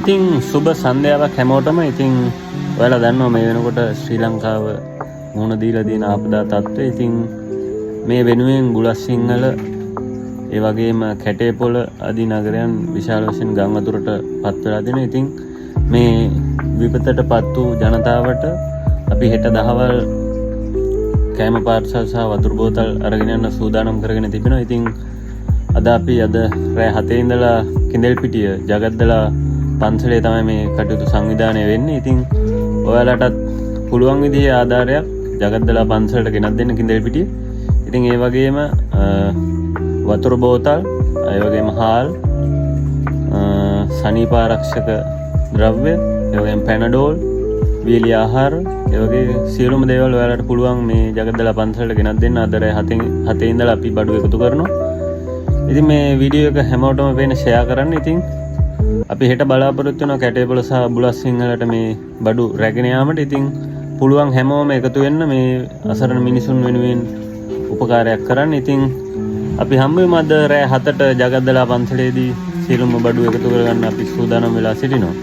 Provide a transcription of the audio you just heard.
ඉතින් සුබ සන්ධ්‍යාවක් හැමෝටම. ඉතින් ඔයාලා දන්නවා මේ වෙනකොට ශ්‍රී ලංකාව මුහුණ දීලා තියෙන ආපදා තත්ත්වය. ඉතින් මේ වෙනුවෙන් ගුලස්සිංහල ඒ වගේම කැටේපොළ ආදී නගරයන් විශාල වශයෙන් ගම් වතුරට පත් වෙලා තියෙනවා. ඉතින් මේ විපතටපත් වූ ජනතාවට අපි හෙට දහවල් කෑම පාර්සල් සහ වතුර බෝතල් අරගෙන යන්න සූදානම් කරගෙන තිබෙනවා. ඉතින් අද අපි රෑ 7 ඉඳලා කිඳෙල්පිටිය ජගද්දලා පන්සලේ තමයි මේ කටයුතු සංවිධානය වෙන්නේ. ඉතින් ඔයාලටත් පුළුවන් විදිහේ ආධාරයක් ජගද්දලා පන්සලට ගෙනත් දෙන්න කිඳෙල්පිටිය. ඉතින් ඒ වගේම වතුර බෝතල්, ඒ වගේම හාල්, සනීපාරක්ෂක ද්‍රව්‍ය, ඒ වගේම පැනඩෝල්, වීලි ආහාර, ඒ වගේ සියලුම දේවල් ඔයාලට පුළුවන් මේ ජගද්දලා පන්සලට ගෙනත් දෙන්න. අද රෑ 7 ඉඳලා අපි බඩු එකතු කරනවා. ඉතින් මේ වීඩියෝ එක හැමෝටම වෙන ෂෙයා කරන්න. ඉතින් අපි හෙට බලාපොරොත්තු වෙනවා කැටේපොළ සහ බුලත්සිංහලට මේ බඩු රැගෙන යාමට. ඉතින් පුළුවන් හැමෝම එකතු වෙන්න මේ අසරණ මිනිසුන් වෙනුවෙන් උපකාරයක් කරන්න. ඉතින් අපි හම්බෙමු අද රෑ 7ට ජගද්දලා පන්සලේදී සියලුම බඩු එකතු කරගන්න අපි සූදානම් වෙලා සිටිනවා.